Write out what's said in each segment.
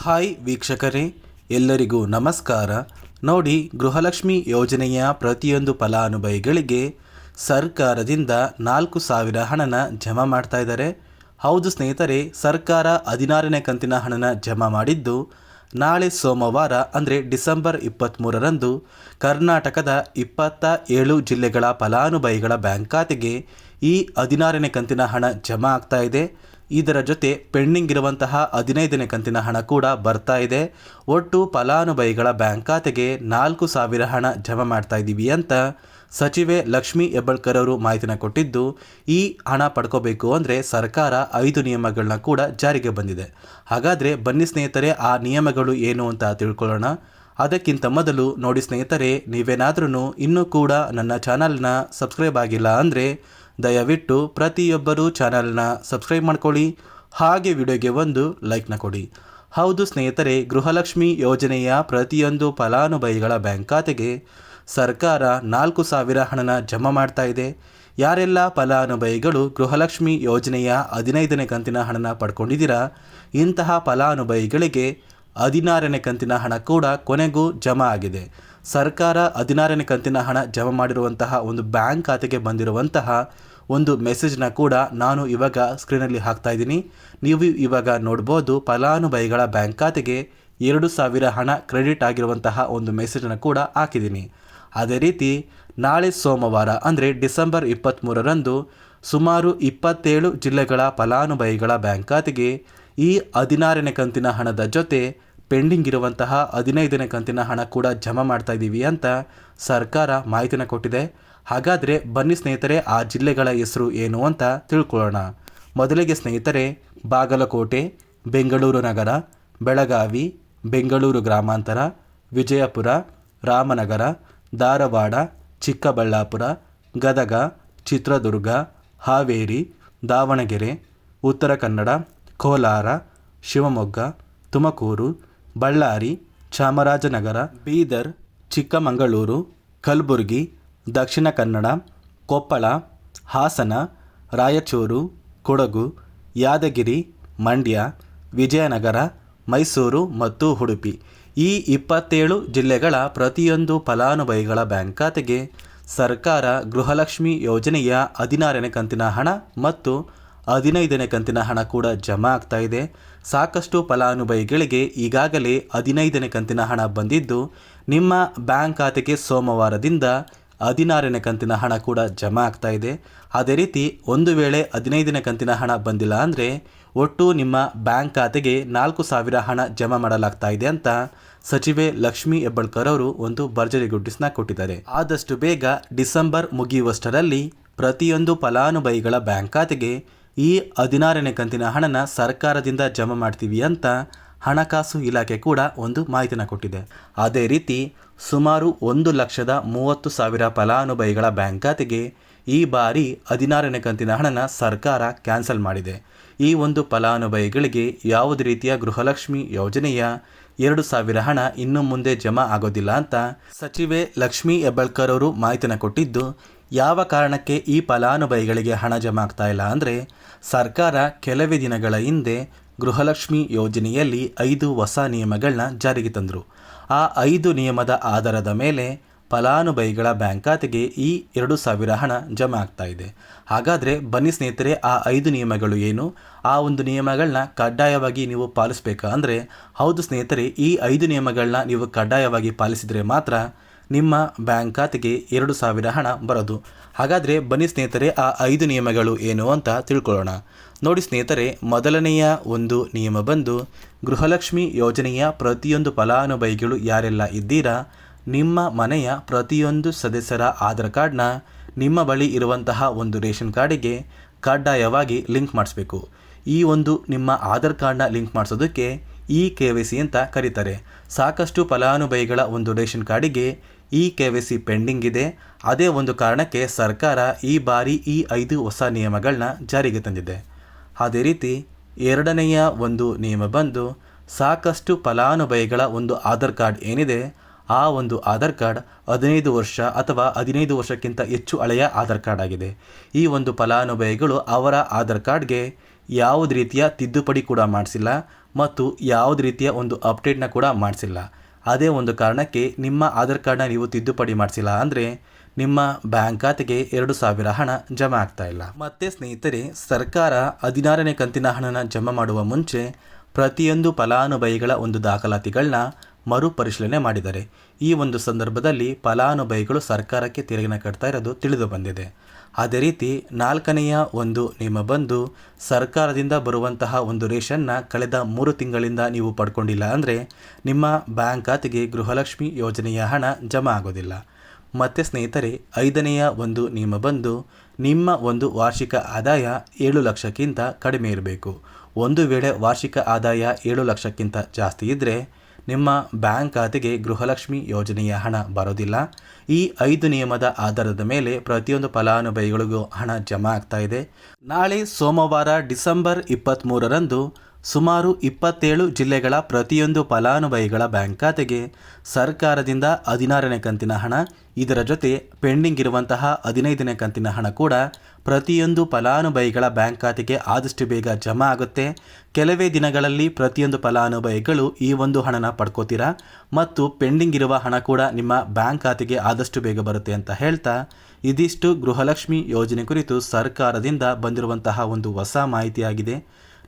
Hi ವೀಕ್ಷಕರೇ, ಎಲ್ಲರಿಗೂ ನಮಸ್ಕಾರ. ನೋಡಿ, ಗೃಹಲಕ್ಷ್ಮಿ ಯೋಜನೆಯ ಪ್ರತಿಯೊಂದು ಫಲಾನುಭವಿಗಳಿಗೆ ಸರ್ಕಾರದಿಂದ 4,000 ಹಣನ ಜಮಾ ಮಾಡ್ತಾ ಇದ್ದಾರೆ. ಹೌದು ಸ್ನೇಹಿತರೆ, ಸರ್ಕಾರ 16ನೇ ಕಂತಿನ ಹಣನ ಜಮಾ ಮಾಡಿದ್ದು ನಾಳೆ ಸೋಮವಾರ ಅಂದರೆ ಡಿಸೆಂಬರ್ 23ರಂದು ಕರ್ನಾಟಕದ 27 ಜಿಲ್ಲೆಗಳ ಫಲಾನುಭವಿಗಳ ಬ್ಯಾಂಕ್ ಖಾತೆಗೆ ಈ 16ನೇ ಕಂತಿನ ಹಣ ಜಮಾ ಆಗ್ತಾ ಇದೆ. ಇದರ ಜೊತೆ ಪೆಂಡಿಂಗ್ ಇರುವಂತಹ 15ನೇ ಕಂತಿನ ಹಣ ಕೂಡ ಬರ್ತಾ ಇದೆ. ಒಟ್ಟು ಫಲಾನುಭವಿಗಳ ಬ್ಯಾಂಕ್ ಖಾತೆಗೆ 4,000 ಹಣ ಜಮಾ ಮಾಡ್ತಾ ಇದ್ದೀವಿ ಅಂತ ಸಚಿವೆ ಲಕ್ಷ್ಮೀ ಹೆಬ್ಬಾಳ್ಕರ್ ಅವರು ಮಾಹಿತಿನ ಕೊಟ್ಟಿದ್ದು, ಈ ಹಣ ಪಡ್ಕೋಬೇಕು ಅಂದರೆ ಸರ್ಕಾರ 5 ನಿಯಮಗಳನ್ನ ಕೂಡ ಜಾರಿಗೆ ಬಂದಿದೆ. ಹಾಗಾದರೆ ಬನ್ನಿ ಸ್ನೇಹಿತರೆ, ಆ ನಿಯಮಗಳು ಏನು ಅಂತ ತಿಳ್ಕೊಳ್ಳೋಣ. ಅದಕ್ಕಿಂತ ಮೊದಲು ನೋಡಿ ಸ್ನೇಹಿತರೆ, ನೀವೇನಾದ್ರೂ ಇನ್ನೂ ಕೂಡ ನನ್ನ ಚಾನಲ್ನ ಸಬ್ಸ್ಕ್ರೈಬ್ ಆಗಿಲ್ಲ ಅಂದರೆ ದಯವಿಟ್ಟು ಪ್ರತಿಯೊಬ್ಬರೂ ಚಾನಲ್ನ ಸಬ್ಸ್ಕ್ರೈಬ್ ಮಾಡ್ಕೊಳ್ಳಿ, ಹಾಗೆ ವಿಡಿಯೋಗೆ ಒಂದು ಲೈಕ್ನ ಕೊಡಿ. ಹೌದು ಸ್ನೇಹಿತರೆ, ಗೃಹಲಕ್ಷ್ಮಿ ಯೋಜನೆಯ ಪ್ರತಿಯೊಂದು ಫಲಾನುಭವಿಗಳ ಬ್ಯಾಂಕ್ ಖಾತೆಗೆ ಸರ್ಕಾರ 4,000 ಹಣನ ಜಮಾ ಮಾಡ್ತಾ ಇದೆ. ಯಾರೆಲ್ಲ ಫಲಾನುಭವಿಗಳು ಗೃಹಲಕ್ಷ್ಮಿ ಯೋಜನೆಯ 15ನೇ ಕಂತಿನ ಹಣನ ಪಡ್ಕೊಂಡಿದ್ದೀರಾ, ಇಂತಹ ಫಲಾನುಭವಿಗಳಿಗೆ 16ನೇ ಕಂತಿನ ಹಣ ಕೂಡ ಕೊನೆಗೂ ಜಮಾ ಆಗಿದೆ. ಸರ್ಕಾರ 16ನೇ ಕಂತಿನ ಹಣ ಜಮಾ ಮಾಡಿರುವಂತಹ ಒಂದು ಬ್ಯಾಂಕ್ ಖಾತೆಗೆ ಬಂದಿರುವಂತಹ ಒಂದು ಮೆಸೇಜ್ನ ಕೂಡ ನಾನು ಇವಾಗ ಸ್ಕ್ರೀನಲ್ಲಿ ಹಾಕ್ತಾ ಇದ್ದೀನಿ. ನೀವು ಇವಾಗ ನೋಡ್ಬೋದು, ಫಲಾನುಭವಿಗಳ ಬ್ಯಾಂಕ್ ಖಾತೆಗೆ 2,000 ಹಣ ಕ್ರೆಡಿಟ್ ಆಗಿರುವಂತಹ ಒಂದು ಮೆಸೇಜನ್ನು ಕೂಡ ಹಾಕಿದ್ದೀನಿ. ಅದೇ ರೀತಿ ನಾಳೆ ಸೋಮವಾರ ಅಂದರೆ ಡಿಸೆಂಬರ್ 23ರಂದು ಸುಮಾರು 27 ಜಿಲ್ಲೆಗಳ ಫಲಾನುಭವಿಗಳ ಬ್ಯಾಂಕ್ ಖಾತೆಗೆ ಈ 16ನೇ ಕಂತಿನ ಹಣದ ಜೊತೆ ಪೆಂಡಿಂಗ್ ಇರುವಂತಹ 15ನೇ ಕಂತಿನ ಹಣ ಕೂಡ ಜಮಾ ಮಾಡ್ತಾ ಇದ್ದೀವಿ ಅಂತ ಸರ್ಕಾರ ಮಾಹಿತಿನ ಕೊಟ್ಟಿದೆ. ಹಾಗಾದರೆ ಬನ್ನಿ ಸ್ನೇಹಿತರೆ, ಆ ಜಿಲ್ಲೆಗಳ ಹೆಸರು ಏನು ಅಂತ ತಿಳ್ಕೊಳ್ಳೋಣ. ಮೊದಲಿಗೆ ಸ್ನೇಹಿತರೆ, ಬಾಗಲಕೋಟೆ, ಬೆಂಗಳೂರು ನಗರ, ಬೆಳಗಾವಿ, ಬೆಂಗಳೂರು ಗ್ರಾಮಾಂತರ, ವಿಜಯಪುರ, ರಾಮನಗರ, ಧಾರವಾಡ, ಚಿಕ್ಕಬಳ್ಳಾಪುರ, ಗದಗ, ಚಿತ್ರದುರ್ಗ, ಹಾವೇರಿ, ದಾವಣಗೆರೆ, ಉತ್ತರ ಕನ್ನಡ, ಕೋಲಾರ, ಶಿವಮೊಗ್ಗ, ತುಮಕೂರು, ಬಳ್ಳಾರಿ, ಚಾಮರಾಜನಗರ, ಬೀದರ್, ಚಿಕ್ಕಮಗಳೂರು, ಕಲಬುರಗಿ, ದಕ್ಷಿಣ ಕನ್ನಡ, ಕೊಪ್ಪಳ, ಹಾಸನ, ರಾಯಚೂರು, ಕೊಡಗು, ಯಾದಗಿರಿ, ಮಂಡ್ಯ, ವಿಜಯನಗರ, ಮೈಸೂರು ಮತ್ತು ಉಡುಪಿ ಈ 27 ಜಿಲ್ಲೆಗಳ ಪ್ರತಿಯೊಂದು ಫಲಾನುಭವಿಗಳ ಬ್ಯಾಂಕ್ ಖಾತೆಗೆ ಸರ್ಕಾರ ಗೃಹಲಕ್ಷ್ಮಿ ಯೋಜನೆಯ 16ನೇ ಕಂತಿನ ಹಣ ಮತ್ತು 15ನೇ ಕಂತಿನ ಹಣ ಕೂಡ ಜಮಾ ಆಗ್ತಾ ಇದೆ. ಸಾಕಷ್ಟು ಫಲಾನುಭವಿಗಳಿಗೆ ಈಗಾಗಲೇ 15ನೇ ಕಂತಿನ ಹಣ ಬಂದಿದ್ದು, ನಿಮ್ಮ ಬ್ಯಾಂಕ್ ಖಾತೆಗೆ ಸೋಮವಾರದಿಂದ 16ನೇ ಕಂತಿನ ಹಣ ಕೂಡ ಜಮಾ ಆಗ್ತಾ ಇದೆ. ಅದೇ ರೀತಿ ಒಂದು ವೇಳೆ 15ನೇ ಕಂತಿನ ಹಣ ಬಂದಿಲ್ಲ ಅಂದರೆ ಒಟ್ಟು ನಿಮ್ಮ ಬ್ಯಾಂಕ್ ಖಾತೆಗೆ 4,000 ಹಣ ಜಮಾ ಮಾಡಲಾಗ್ತಾ ಇದೆ ಅಂತ ಸಚಿವೆ ಲಕ್ಷ್ಮೀ ಹೆಬ್ಬಾಳ್ಕರ್ ಅವರು ಒಂದು ಭರ್ಜರಿ ಗುಡ್ಡಿಸ್ನ ಕೊಟ್ಟಿದ್ದಾರೆ. ಆದಷ್ಟು ಬೇಗ ಡಿಸೆಂಬರ್ ಮುಗಿಯುವಷ್ಟರಲ್ಲಿ ಪ್ರತಿಯೊಂದು ಫಲಾನುಭವಿಗಳ ಬ್ಯಾಂಕ್ ಖಾತೆಗೆ ಈ 16ನೇ ಕಂತಿನ ಹಣನ ಸರ್ಕಾರದಿಂದ ಜಮಾ ಮಾಡ್ತೀವಿ ಅಂತ ಹಣಕಾಸು ಇಲಾಖೆ ಕೂಡ ಒಂದು ಮಾಹಿತಿನ ಕೊಟ್ಟಿದೆ. ಅದೇ ರೀತಿ ಸುಮಾರು 1,30,000 ಫಲಾನುಭವಿಗಳ ಬ್ಯಾಂಕ್ ಖಾತೆಗೆ ಈ ಬಾರಿ 16ನೇ ಕಂತಿನ ಹಣನ ಸರ್ಕಾರ ಕ್ಯಾನ್ಸಲ್ ಮಾಡಿದೆ. ಈ ಒಂದು ಫಲಾನುಭವಿಗಳಿಗೆ ಯಾವುದೇ ರೀತಿಯ ಗೃಹಲಕ್ಷ್ಮಿ ಯೋಜನೆಯ 2,000 ಹಣ ಇನ್ನು ಮುಂದೆ ಜಮಾ ಆಗೋದಿಲ್ಲ ಅಂತ ಸಚಿವೆ ಲಕ್ಷ್ಮೀ ಹೆಬ್ಬಾಳ್ಕರ್ ಅವರು ಮಾಹಿತಿನ ಕೊಟ್ಟಿದ್ದು, ಯಾವ ಕಾರಣಕ್ಕೆ ಈ ಫಲಾನುಭವಿಗಳಿಗೆ ಹಣ ಜಮಾ ಆಗ್ತಾ ಇಲ್ಲ ಅಂದರೆ ಸರ್ಕಾರ ಕೆಲವೇ ದಿನಗಳ ಹಿಂದೆ ಗೃಹಲಕ್ಷ್ಮಿ ಯೋಜನೆಯಲ್ಲಿ 5 ಹೊಸ ನಿಯಮಗಳನ್ನ ಜಾರಿಗೆ ತಂದರು. ಆ 5 ನಿಯಮದ ಆಧಾರದ ಮೇಲೆ ಫಲಾನುಭವಿಗಳ ಬ್ಯಾಂಕ್ ಖಾತೆಗೆ ಈ 2,000 ಹಣ ಜಮಾ ಆಗ್ತಾ ಇದೆ. ಹಾಗಾದರೆ ಬನ್ನಿ ಸ್ನೇಹಿತರೆ, ಆ 5 ನಿಯಮಗಳು ಏನು, ಆ ಒಂದು ನಿಯಮಗಳನ್ನ ಕಡ್ಡಾಯವಾಗಿ ನೀವು ಪಾಲಿಸಬೇಕಾ ಅಂದರೆ ಹೌದು ಸ್ನೇಹಿತರೆ, ಈ 5 ನಿಯಮಗಳನ್ನ ನೀವು ಕಡ್ಡಾಯವಾಗಿ ಪಾಲಿಸಿದರೆ ಮಾತ್ರ ನಿಮ್ಮ ಬ್ಯಾಂಕ್ ಖಾತೆಗೆ 2,000 ಹಣ ಬರೋದು. ಹಾಗಾದರೆ ಬನ್ನಿ ಸ್ನೇಹಿತರೆ, ಆ 5 ನಿಯಮಗಳು ಏನು ಅಂತ ತಿಳ್ಕೊಳ್ಳೋಣ. ನೋಡಿ ಸ್ನೇಹಿತರೆ, ಮೊದಲನೆಯ ಒಂದು ನಿಯಮ ಬಂದು, ಗೃಹಲಕ್ಷ್ಮಿ ಯೋಜನೆಯ ಪ್ರತಿಯೊಂದು ಫಲಾನುಭವಿಗಳು ಯಾರೆಲ್ಲ ಇದ್ದೀರಾ, ನಿಮ್ಮ ಮನೆಯ ಪ್ರತಿಯೊಂದು ಸದಸ್ಯರ ಆಧಾರ್ ಕಾರ್ಡ್ನ ನಿಮ್ಮ ಬಳಿ ಇರುವಂತಹ ಒಂದು ರೇಷನ್ ಕಾರ್ಡಿಗೆ ಕಡ್ಡಾಯವಾಗಿ ಲಿಂಕ್ ಮಾಡಿಸ್ಬೇಕು. ಈ ಒಂದು ನಿಮ್ಮ ಆಧಾರ್ ಕಾರ್ಡ್ನ ಲಿಂಕ್ ಮಾಡಿಸೋದಕ್ಕೆ KYC ಅಂತ ಕರೀತಾರೆ. ಸಾಕಷ್ಟು ಫಲಾನುಭವಿಗಳ ಒಂದು ರೇಷನ್ ಕಾರ್ಡಿಗೆ KYC ಪೆಂಡಿಂಗ್ ಇದೆ. ಅದೇ ಒಂದು ಕಾರಣಕ್ಕೆ ಸರ್ಕಾರ ಈ ಬಾರಿ ಈ 5 ಹೊಸ ನಿಯಮಗಳನ್ನ ಜಾರಿಗೆ ತಂದಿದೆ. ಅದೇ ರೀತಿ ಎರಡನೆಯ ಒಂದು ನಿಯಮ ಬಂದು, ಸಾಕಷ್ಟು ಫಲಾನುಭವಿಗಳ ಒಂದು ಆಧಾರ್ ಕಾರ್ಡ್ ಏನಿದೆ, ಆ ಒಂದು ಆಧಾರ್ ಕಾರ್ಡ್ 15 ವರ್ಷ ಅಥವಾ 15 ವರ್ಷಕ್ಕಿಂತ ಹೆಚ್ಚು ಹಳೆಯ ಆಧಾರ್ ಕಾರ್ಡ್ ಆಗಿದೆ. ಈ ಒಂದು ಫಲಾನುಭವಿಗಳು ಅವರ ಆಧಾರ್ ಕಾರ್ಡ್ಗೆ ಯಾವುದೇ ರೀತಿಯ ತಿದ್ದುಪಡಿ ಕೂಡ ಮಾಡಿಸಿಲ್ಲ ಮತ್ತು ಯಾವುದೇ ರೀತಿಯ ಒಂದು ಅಪ್ಡೇಟ್ನ ಕೂಡ ಮಾಡಿಸಿಲ್ಲ. ಅದೇ ಒಂದು ಕಾರಣಕ್ಕೆ ನಿಮ್ಮ ಆಧಾರ್ ಕಾರ್ಡ್ನ ನೀವು ತಿದ್ದುಪಡಿ ಮಾಡಿಸಿಲ್ಲ ಅಂದರೆ ನಿಮ್ಮ ಬ್ಯಾಂಕ್ ಖಾತೆಗೆ 2,000 ಹಣ ಜಮಾ ಆಗ್ತಾ ಇಲ್ಲ. ಮತ್ತೆ ಸ್ನೇಹಿತರೆ, ಸರ್ಕಾರ 16ನೇ ಕಂತಿನ ಹಣನ ಜಮಾ ಮಾಡುವ ಮುಂಚೆ ಪ್ರತಿಯೊಂದು ಫಲಾನುಭವಿಗಳ ಒಂದು ದಾಖಲಾತಿಗಳನ್ನ ಮರುಪರಿಶೀಲನೆ ಮಾಡಿದ್ದಾರೆ. ಈ ಒಂದು ಸಂದರ್ಭದಲ್ಲಿ ಫಲಾನುಭವಿಗಳು ಸರ್ಕಾರಕ್ಕೆ ತೆರಿಗೆನ ಕಟ್ತಾ ಇರೋದು ತಿಳಿದು ಬಂದಿದೆ. ಅದೇ ರೀತಿ 4ನೆಯ ಒಂದು ನಿಯಮ ಬಂದು ಸರ್ಕಾರದಿಂದ ಬರುವಂತಹ ಒಂದು ರೇಷನ್ನ ಕಳೆದ 3 ತಿಂಗಳಿಂದ ನೀವು ಪಡ್ಕೊಂಡಿಲ್ಲ ಅಂದರೆ ನಿಮ್ಮ ಬ್ಯಾಂಕ್ ಖಾತೆಗೆ ಗೃಹಲಕ್ಷ್ಮಿ ಯೋಜನೆಯ ಹಣ ಜಮಾ ಆಗೋದಿಲ್ಲ. ಮತ್ತು ಸ್ನೇಹಿತರೆ, 5ನೆಯ ಒಂದು ನಿಯಮ ಬಂದು ನಿಮ್ಮ ಒಂದು ವಾರ್ಷಿಕ ಆದಾಯ 7 ಲಕ್ಷಕ್ಕಿಂತ ಕಡಿಮೆ ಇರಬೇಕು. ಒಂದು ವೇಳೆ ವಾರ್ಷಿಕ ಆದಾಯ 7 ಲಕ್ಷಕ್ಕಿಂತ ಜಾಸ್ತಿ ಇದ್ದರೆ ನಿಮ್ಮ ಬ್ಯಾಂಕ್ ಖಾತೆಗೆ ಗೃಹಲಕ್ಷ್ಮಿ ಯೋಜನೆಯ ಹಣ ಬರೋದಿಲ್ಲ. ಈ 5 ನಿಯಮದ ಆಧಾರದ ಮೇಲೆ ಪ್ರತಿಯೊಂದು ಫಲಾನುಭವಿಗಳಿಗೂ ಹಣ ಜಮಾ ಆಗ್ತಾ ಇದೆ. ನಾಳೆ ಸೋಮವಾರ ಡಿಸೆಂಬರ್ 23ರಂದು ಸುಮಾರು 27 ಜಿಲ್ಲೆಗಳ ಪ್ರತಿಯೊಂದು ಫಲಾನುಭವಿಗಳ ಬ್ಯಾಂಕ್ ಖಾತೆಗೆ ಸರ್ಕಾರದಿಂದ 16ನೇ ಕಂತಿನ ಹಣ, ಇದರ ಜೊತೆ ಪೆಂಡಿಂಗ್ ಇರುವಂತಹ 15ನೇ ಕಂತಿನ ಹಣ ಕೂಡ ಪ್ರತಿಯೊಂದು ಫಲಾನುಭವಿಗಳ ಬ್ಯಾಂಕ್ ಖಾತೆಗೆ ಆದಷ್ಟು ಬೇಗ ಜಮಾ ಆಗುತ್ತೆ. ಕೆಲವೇ ದಿನಗಳಲ್ಲಿ ಪ್ರತಿಯೊಂದು ಫಲಾನುಭವಿಗಳು ಈ ಒಂದು ಹಣನ ಪಡ್ಕೋತೀರಾ ಮತ್ತು ಪೆಂಡಿಂಗ್ ಇರುವ ಹಣ ಕೂಡ ನಿಮ್ಮ ಬ್ಯಾಂಕ್ ಖಾತೆಗೆ ಆದಷ್ಟು ಬೇಗ ಬರುತ್ತೆ ಅಂತ ಹೇಳ್ತಾ, ಇದಿಷ್ಟು ಗೃಹಲಕ್ಷ್ಮಿ ಯೋಜನೆ ಕುರಿತು ಸರ್ಕಾರದಿಂದ ಬಂದಿರುವಂತಹ ಒಂದು ಹೊಸ ಮಾಹಿತಿಯಾಗಿದೆ.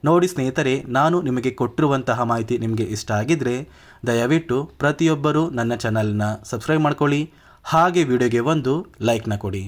ನೋಡಿ ಸ್ನೇಹಿತರೆ, ನಾನು ನಿಮಗೆ ಕೊಟ್ಟಿರುವಂತಹ ಮಾಹಿತಿ ನಿಮಗೆ ಇಷ್ಟ ಆಗಿದ್ದರೆ ದಯವಿಟ್ಟು ಪ್ರತಿಯೊಬ್ಬರೂ ನನ್ನ ಚಾನಲ್ನ ಸಬ್ಸ್ಕ್ರೈಬ್ ಮಾಡ್ಕೊಳ್ಳಿ, ಹಾಗೆ ವಿಡಿಯೋಗೆ ಒಂದು ಲೈಕ್ನ ಕೊಡಿ.